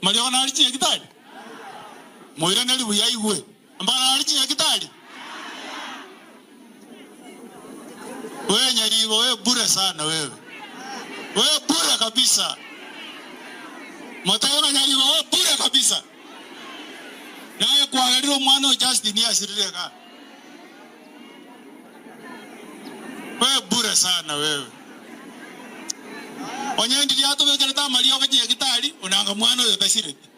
Maliona alichi kitali. Moira nali buyaigwe. Ambana alichi kitali. Wewe Nyaribo, wewe bure sana wewe. Wewe bure kabisa. Mataona Nyaribo, wewe bure kabisa. Naye kuangalia mwana Justin ya sirireka. Wewe bure sana wewe. Onyendi yato wekeleta malio kaje kitali unanga mwana yo tashiriki.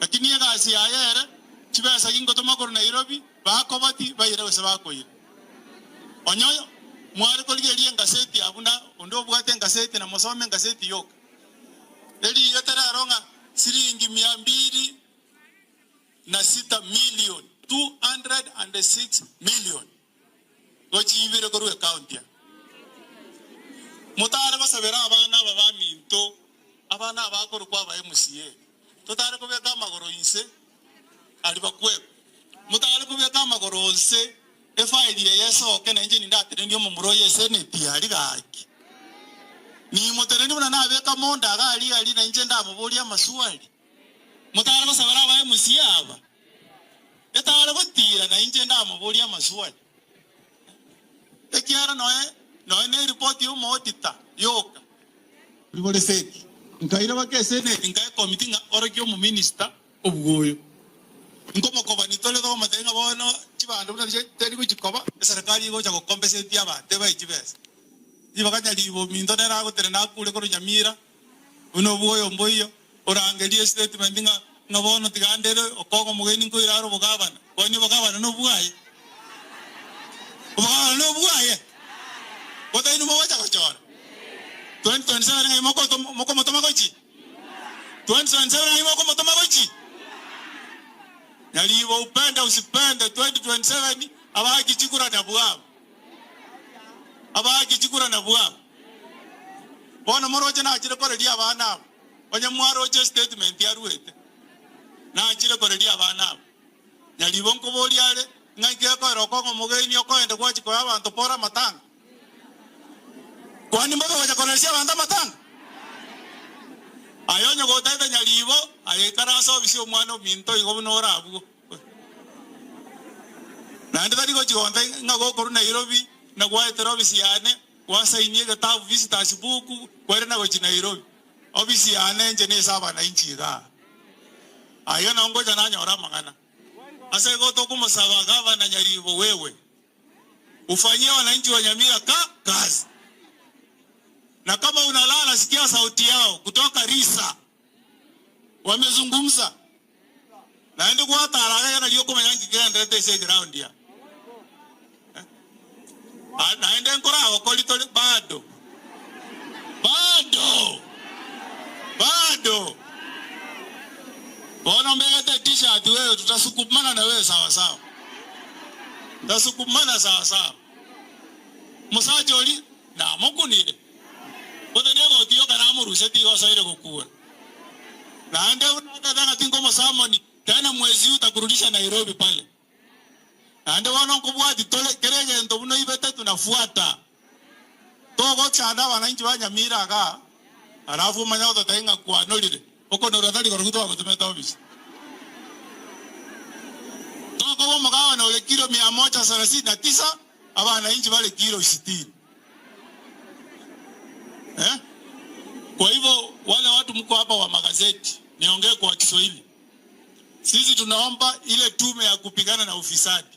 Lakini ya kasi ya yere chibesa kingo tomakoro Nairobi bako bati bayire wese bako yire. Onyoyo mwari koligeli ngaseti abuna ondo bwate ngaseti na mosome ngaseti yoka. Eli yatara ronga siringi 206 million 206 million. Gochi ibire koru account ya. Mutare basabera abana babaminto abana abakoro kwa ba MCA. Tutare ko beka magoro inse ali bakwe. Mutare ko beka magoro onse efaili yeso kene engine ndate ndio mumuro yese ne tiari gaki. Ni mutere ni na beka monda gali na nje ndamubuli amaswali. Mutare basabera aba MCA aba. Etare gutira na nje ndamubuli amaswali. Ekiara noe ne report yo modita yoka bibole feki nkaira bakese ne nkai committee nga orokyo mu minister obwoyo ngomo ko banitole do matenga bono chibando buna teri kuchikoba serikali go chako compensate abate ba ichibesa ibakanya libo mindo nera go tere na kule ko Nyamira uno bwoyo mboyo orangelie statement nga bono tigandere okogo mugeni ko iraro bugabana boni bugabana no bwaye bugabana no bwaye. Kota inu mwacha kochora. 2027 ngai moko motoma kochi. 2027 ngai moko motoma kochi. Nyalibo upenda usipende 2027 abaki chikura na buabu. Abaki chikura na buabu. Bona moroje na achire kore dia bana. Onye mwaro je statement ya ruete. Na achire kore dia bana. Nyalibo nkoboli ale ngai keko roko mugeni okoende kwa chiko abantu pora matanga. Kwani mbona wajakonesia banda matanga? Ayonyo gotete Nyalibo ayekara service omwana minto igo bunora abugo. Nande tari go chigonta ngago koru Nairobi na kwa service yane kwa sainie gata visitors book kwere na go chi Nairobi. Office yane nje ne saba na inchi ga. Ayona ngoja na nyora mangana. Ase go to kumusaba gava na Nyalibo wewe. Ufanyie wananchi wa Nyamira kazi. Na kama unalala sikia sauti yao kutoka Risa. Wamezungumza. Na ndi kwa taraka na lioko manyangi kenda tese ground ya. Na ende nkora okolito bado. Bona mbele t-shirt wewe tutasukumana na wewe sawa sawa. Tutasukumana sawa sawa. Musajoli na mukunire. Kote nego tiyo kana amuruse tiyo saire kukua. Na ande unataka tingo mosamoni tena mwezi utakurudisha Nairobi pale. Na ande wana kubwati tole kerege ndo buno ibete tunafuata. Togo chanda wananchi wa Nyamira ga. Alafu manya utatenga kwa nolile. Oko ndo ratali kwa rukuto wako tumeta office. Togo wa magawa na ule kilo 139 aba wananchi wale kilo 60. Kwa hivyo wale watu mko hapa wa magazeti niongee kwa Kiswahili. Sisi tunaomba ile tume ya kupigana na ufisadi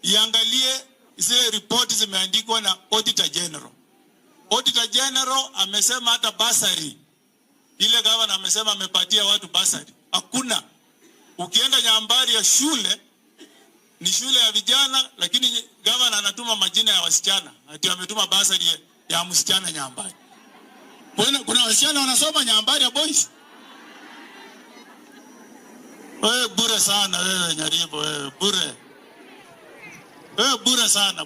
iangalie zile ripoti zimeandikwa na Auditor General. Auditor General amesema hata basari ile gavana amesema amepatia watu basari. Hakuna. Ukienda Nyambari ya shule ni shule ya vijana lakini gavana anatuma majina ya wasichana. Ati ametuma basari ya msichana Nyambari. Kuna wasichana wanasoma Nyambari ya boys. Wewe bure sana wewe Nyaribo wewe bure. Wewe bure sana.